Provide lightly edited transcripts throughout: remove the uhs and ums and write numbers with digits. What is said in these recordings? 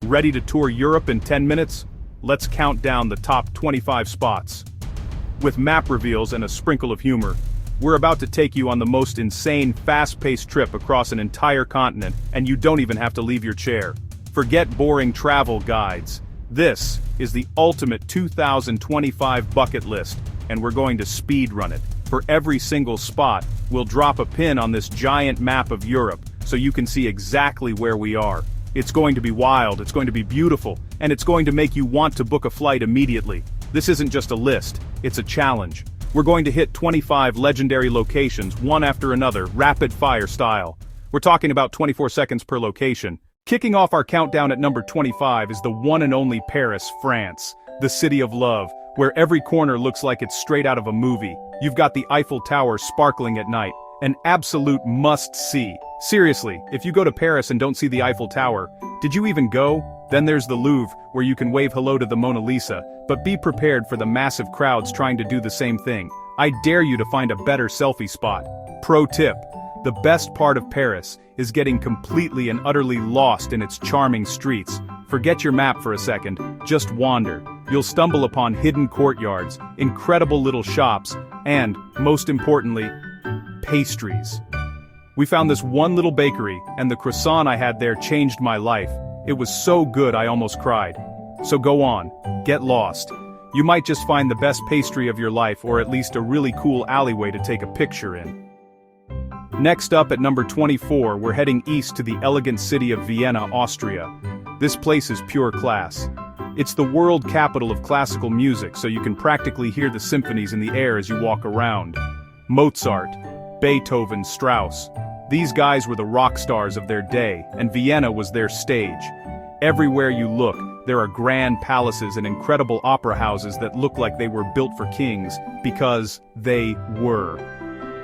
Ready to tour Europe in 10 minutes? Let's count down the top 25 spots. With map reveals and a sprinkle of humor, we're about to take you on the most insane, fast-paced trip across an entire continent, and you don't even have to leave your chair. Forget boring travel guides. This is the ultimate 2025 bucket list, and we're going to speed run it. For every single spot, we'll drop a pin on this giant map of Europe, so you can see exactly where we are. It's going to be wild, it's going to be beautiful, and it's going to make you want to book a flight immediately. This isn't just a list, it's a challenge. We're going to hit 25 legendary locations, one after another, rapid-fire style. We're talking about 24 seconds per location. Kicking off our countdown at number 25 is the one and only Paris, France. The city of love, where every corner looks like it's straight out of a movie. You've got the Eiffel Tower sparkling at night. An absolute must-see. Seriously, if you go to Paris and don't see the Eiffel Tower, did you even go? Then there's the Louvre, where you can wave hello to the Mona Lisa, but be prepared for the massive crowds trying to do the same thing. I dare you to find a better selfie spot. Pro tip: the best part of Paris is getting completely and utterly lost in its charming streets. Forget your map for a second, just wander. You'll stumble upon hidden courtyards, incredible little shops, and, most importantly, pastries. We found this one little bakery, and the croissant I had there changed my life. It was so good I almost cried. So go on, get lost. You might just find the best pastry of your life, or at least a really cool alleyway to take a picture in. Next up at number 24, we're heading east to the elegant city of Vienna, Austria. This place is pure class. It's the world capital of classical music, so you can practically hear the symphonies in the air as you walk around. Mozart, Beethoven, Strauss. These guys were the rock stars of their day, and Vienna was their stage. Everywhere you look, there are grand palaces and incredible opera houses that look like they were built for kings, because they were.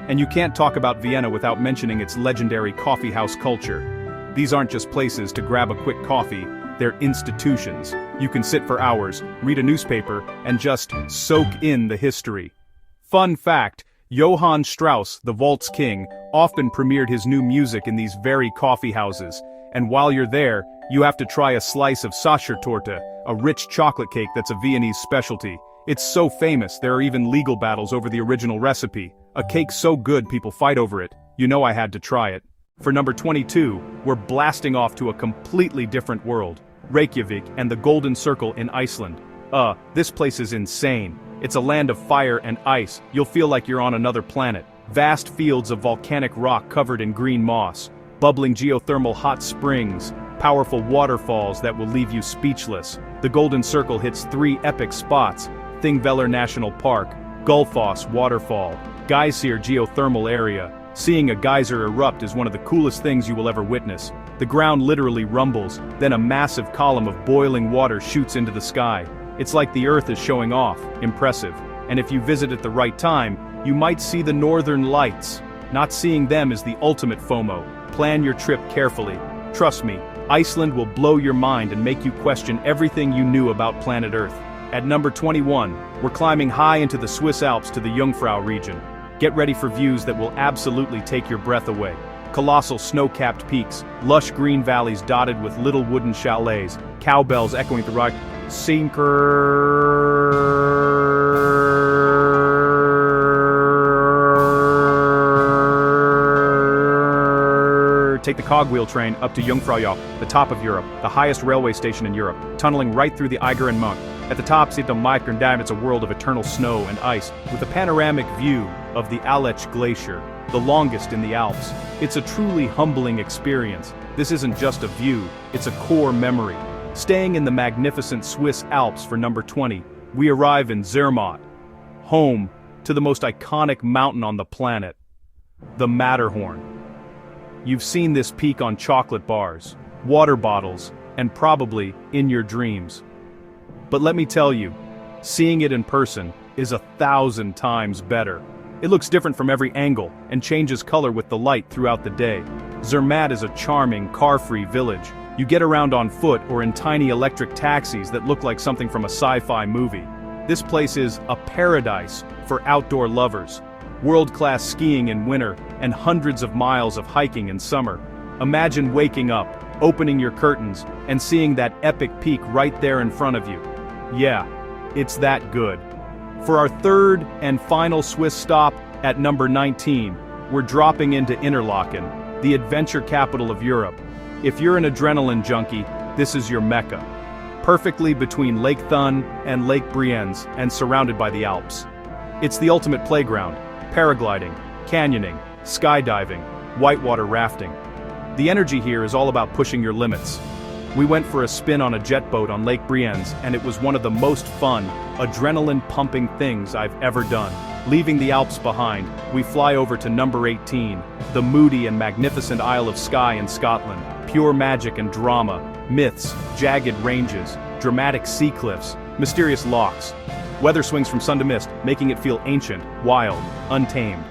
And you can't talk about Vienna without mentioning its legendary coffee house culture. These aren't just places to grab a quick coffee, they're institutions. You can sit for hours, read a newspaper, and just soak in the history. Fun fact: Johann Strauss, the Waltz King, often premiered his new music in these very coffee houses, and while you're there, you have to try a slice of Sachertorte, a rich chocolate cake that's a Viennese specialty. It's so famous there are even legal battles over the original recipe. A cake so good people fight over it. You know I had to try it. For number 22, we're blasting off to a completely different world. Reykjavik and the Golden Circle in Iceland. This place is insane. It's a land of fire and ice. You'll feel like you're on another planet. Vast fields of volcanic rock covered in green moss. Bubbling geothermal hot springs. Powerful waterfalls that will leave you speechless. The Golden Circle hits 3 epic spots: Thingvellir National Park, Gullfoss Waterfall, Geysir Geothermal Area. Seeing a geyser erupt is one of the coolest things you will ever witness. The ground literally rumbles, then a massive column of boiling water shoots into the sky. It's like the earth is showing off. Impressive. And if you visit at the right time, you might see the northern lights. Not seeing them is the ultimate FOMO. Plan your trip carefully. Trust me, Iceland will blow your mind and make you question everything you knew about planet Earth. At number 21, we're climbing high into the Swiss Alps to the Jungfrau region. Get ready for views that will absolutely take your breath away. Colossal snow-capped peaks, lush green valleys dotted with little wooden chalets, cowbells echoing through rock. Cinque. Take the cogwheel train up to Jungfrau, the top of Europe, the highest railway station in Europe, tunneling right through the Eiger and Monk. At the top, see the Meiker Dam. It's a world of eternal snow and ice, with a panoramic view of the Aletsch Glacier, the longest in the Alps. It's a truly humbling experience. This isn't just a view, it's a core memory. Staying in the magnificent Swiss Alps for number 20, we arrive in Zermatt, home to the most iconic mountain on the planet, the Matterhorn. You've seen this peak on chocolate bars, water bottles, and probably in your dreams. But let me tell you, seeing it in person is 1,000 times better. It looks different from every angle and changes color with the light throughout the day. Zermatt is a charming, car-free village. You get around on foot or in tiny electric taxis that look like something from a sci-fi movie. This place is a paradise for outdoor lovers. World-class skiing in winter and hundreds of miles of hiking in summer. Imagine waking up, opening your curtains, and seeing that epic peak right there in front of you. Yeah, it's that good. For our third and final Swiss stop, at number 19, we're dropping into Interlaken, the adventure capital of Europe. If you're an adrenaline junkie, this is your mecca. Perfectly between Lake Thun and Lake Brienz and surrounded by the Alps. It's the ultimate playground: paragliding, canyoning, skydiving, whitewater rafting. The energy here is all about pushing your limits. We went for a spin on a jet boat on Lake Brienz, and it was one of the most fun, adrenaline-pumping things I've ever done. Leaving the Alps behind, we fly over to number 18, the moody and magnificent Isle of Skye in Scotland. Pure magic and drama, myths, jagged ranges, dramatic sea cliffs, mysterious locks. Weather swings from sun to mist, making it feel ancient, wild, untamed.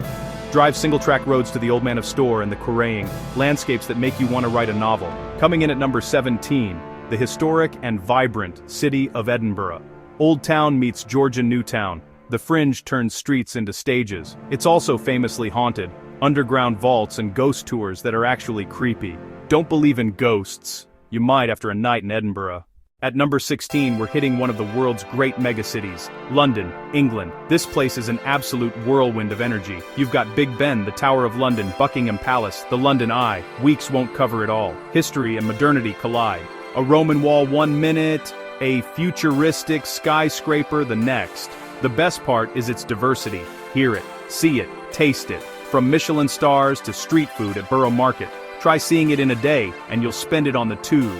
Drive single-track roads to the Old Man of Storr and the quarrying, landscapes that make you want to write a novel. Coming in at number 17, the historic and vibrant city of Edinburgh. Old Town meets Georgian New Town. The fringe turns streets into stages. It's also famously haunted, underground vaults and ghost tours that are actually creepy. Don't believe in ghosts. You might after a night in Edinburgh. At number 16, we're hitting one of the world's great megacities, London, England. This place is an absolute whirlwind of energy. You've got Big Ben, the Tower of London, Buckingham Palace, the London Eye. Weeks won't cover it all. History and modernity collide. A Roman wall 1 minute, a futuristic skyscraper the next. The best part is its diversity. Hear it, see it, taste it. From Michelin stars to street food at Borough Market. Try seeing it in a day, and you'll spend it on the tube.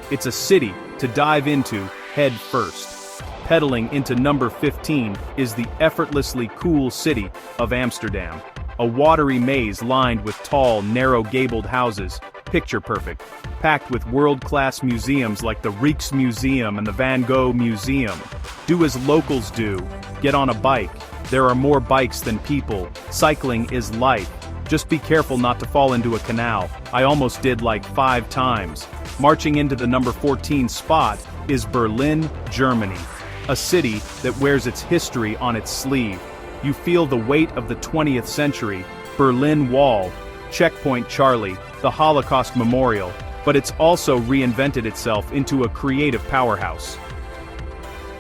It's a city to dive into head first. Pedaling into number 15 is the effortlessly cool city of Amsterdam. A watery maze lined with tall, narrow-gabled houses, picture perfect, packed with world-class museums like the Rijksmuseum and the Van Gogh Museum. Do as locals do, get on a bike. There are more bikes than people. Cycling is life. Just be careful not to fall into a canal. I almost did like 5 times. Marching into the number 14 spot is Berlin, Germany. A city that wears its history on its sleeve. You feel the weight of the 20th century, Berlin Wall, Checkpoint Charlie, the Holocaust Memorial, but it's also reinvented itself into a creative powerhouse.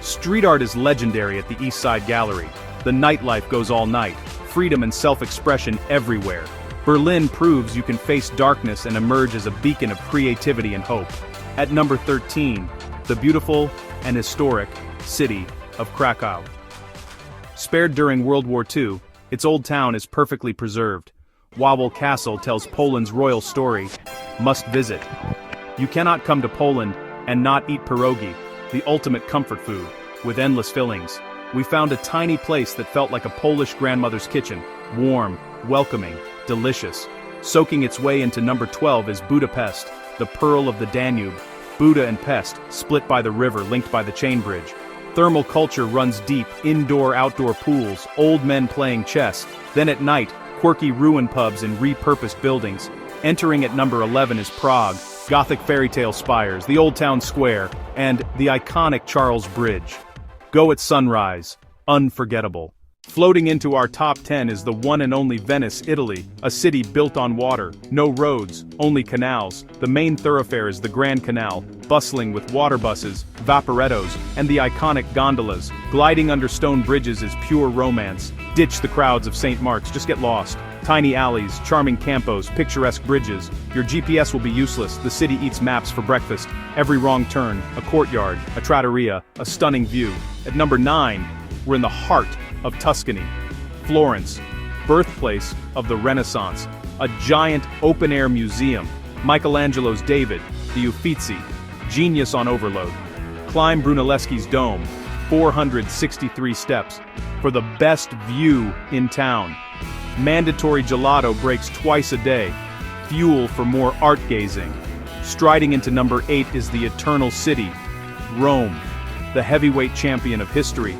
Street art is legendary at the East Side Gallery. The nightlife goes all night, freedom and self-expression everywhere. Berlin proves you can face darkness and emerge as a beacon of creativity and hope. At number 13, the beautiful and historic city of Krakow. Spared during World War II, its old town is perfectly preserved. Wawel Castle tells Poland's royal story. Must visit. You cannot come to Poland and not eat pierogi, the ultimate comfort food, with endless fillings. We found a tiny place that felt like a Polish grandmother's kitchen, warm, welcoming, delicious. Soaking its way into number 12 is Budapest, the pearl of the Danube. Buda and Pest, split by the river linked by the chain bridge. Thermal culture runs deep, indoor-outdoor pools, old men playing chess. Then at night, quirky ruin pubs in repurposed buildings. Entering at number 11 is Prague, Gothic fairy tale spires, the Old Town Square, and the iconic Charles Bridge. Go at sunrise, unforgettable. Floating into our top 10 is the one and only Venice, Italy, a city built on water, no roads, only canals. The main thoroughfare is the Grand Canal, bustling with water buses, vaporettos, and the iconic gondolas. Gliding under stone bridges is pure romance. Ditch the crowds of St. Mark's, just get lost. Tiny alleys, charming campos, picturesque bridges. Your GPS will be useless, the city eats maps for breakfast. Every wrong turn, a courtyard, a trattoria, a stunning view. At number 9, we're in the heart of Tuscany. Florence, birthplace of the Renaissance, a giant open-air museum. Michelangelo's David, the Uffizi, genius on overload. Climb Brunelleschi's dome, 463 steps, for the best view in town. Mandatory gelato breaks twice a day, fuel for more art gazing. Striding into number 8 is the Eternal City, Rome, the heavyweight champion of history.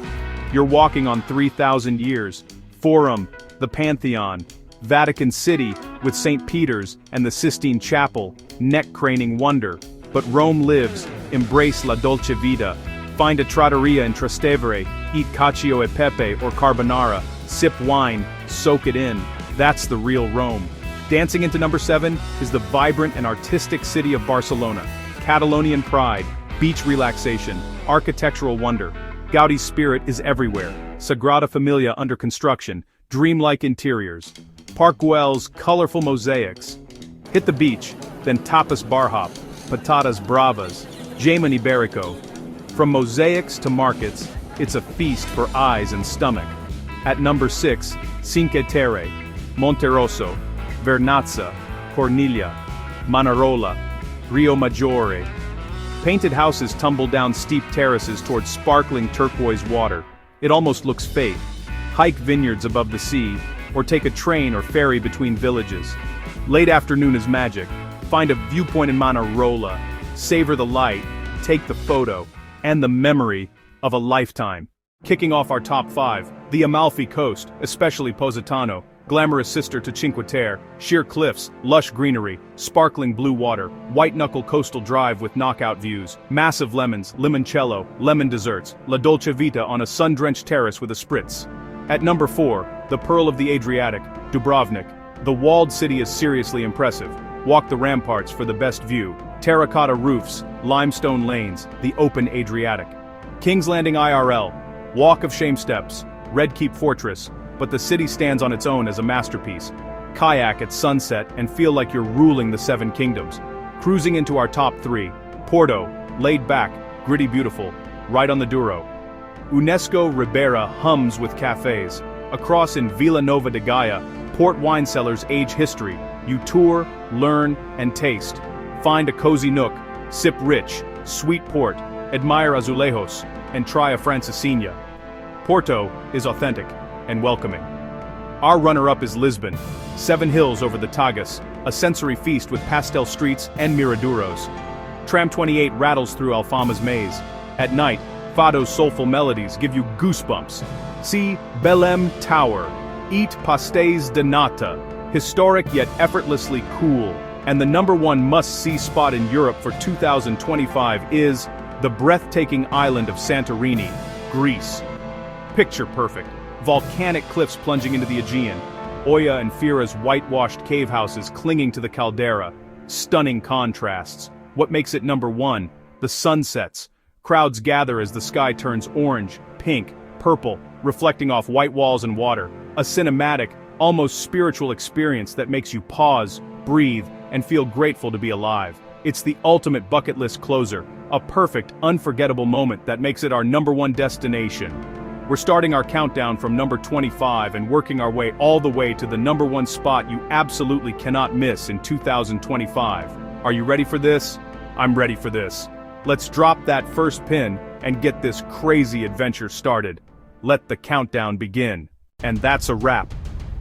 You're walking on 3,000 years. Forum, the Pantheon, Vatican City with St. Peter's and the Sistine Chapel, neck-craning wonder. But Rome lives, embrace la dolce vita. Find a trattoria in Trastevere, eat cacio e pepe or carbonara, sip wine, soak it in. That's the real Rome. Dancing into number 7 is the vibrant and artistic city of Barcelona. Catalonian pride, beach relaxation, architectural wonder. Gaudi's spirit is everywhere. Sagrada Familia under construction, dreamlike interiors. Park Güell's colorful mosaics. Hit the beach, then tapas bar hop, patatas bravas, Jamin Iberico. From mosaics to markets, it's a feast for eyes and stomach. At number 6, Cinque Terre, Monterosso, Vernazza, Corniglia, Manarola, Rio Maggiore. Painted houses tumble down steep terraces towards sparkling turquoise water. It almost looks fake. Hike vineyards above the sea, or take a train or ferry between villages. Late afternoon is magic. Find a viewpoint in Manarola, savor the light, take the photo, and the memory of a lifetime. Kicking off our top 5, the Amalfi coast, especially Positano, glamorous sister to Cinque Terre, sheer cliffs, lush greenery, sparkling blue water, white-knuckle coastal drive with knockout views, massive lemons, limoncello, lemon desserts, La Dolce Vita on a sun-drenched terrace with a spritz. At number 4, the Pearl of the Adriatic, Dubrovnik. The walled city is seriously impressive. Walk the ramparts for the best view. Terracotta roofs, limestone lanes, the open Adriatic. King's Landing IRL, Walk of Shame steps, Red Keep Fortress, but the city stands on its own as a masterpiece. Kayak at sunset and feel like you're ruling the 7 kingdoms. Cruising into our top 3, Porto, laid back, gritty beautiful, right on the Douro. UNESCO Ribera hums with cafes. Across in Vila Nova de Gaia, port wine cellars age history. You tour, learn, and taste. Find a cozy nook, sip rich, sweet port, admire azulejos, and try a francesinha. Porto is authentic and welcoming. Our runner-up is Lisbon, 7 hills over the Tagus, a sensory feast with pastel streets and miraduros. Tram 28 rattles through Alfama's maze. At night, Fado's soulful melodies give you goosebumps. See Belém Tower, eat pastéis de nata, historic yet effortlessly cool. And the number 1 must-see spot in Europe for 2025 is the breathtaking island of Santorini, Greece. Picture perfect. Volcanic cliffs plunging into the Aegean. Oya and Fira's whitewashed cave houses clinging to the caldera. Stunning contrasts. What makes it number 1? The sunsets. Crowds gather as the sky turns orange, pink, purple, reflecting off white walls and water. A cinematic, almost spiritual experience that makes you pause, breathe, and feel grateful to be alive. It's the ultimate bucket list closer, a perfect, unforgettable moment that makes it our number 1 destination. We're starting our countdown from number 25 and working our way all the way to the number 1 spot you absolutely cannot miss in 2025. Are you ready for this? I'm ready for this. Let's drop that first pin and get this crazy adventure started. Let the countdown begin. And that's a wrap.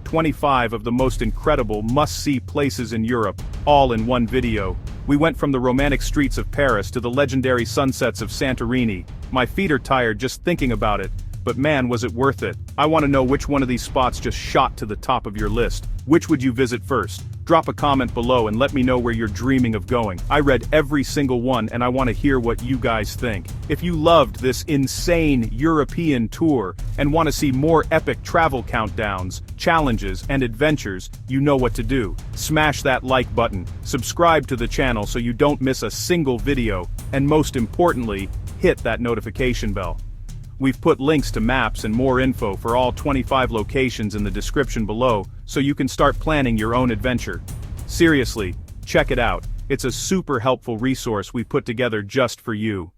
25 of the most incredible must-see places in Europe, all in one video. We went from the romantic streets of Paris to the legendary sunsets of Santorini. My feet are tired just thinking about it, but man, was it worth it. I want to know which one of these spots just shot to the top of your list. Which would you visit first? Drop a comment below and let me know where you're dreaming of going. I read every single one and I want to hear what you guys think. If you loved this insane European tour and want to see more epic travel countdowns, challenges, and adventures, you know what to do. Smash that like button, subscribe to the channel so you don't miss a single video, and most importantly, hit that notification bell. We've put links to maps and more info for all 25 locations in the description below, so you can start planning your own adventure. Seriously, check it out. It's a super helpful resource we put together just for you.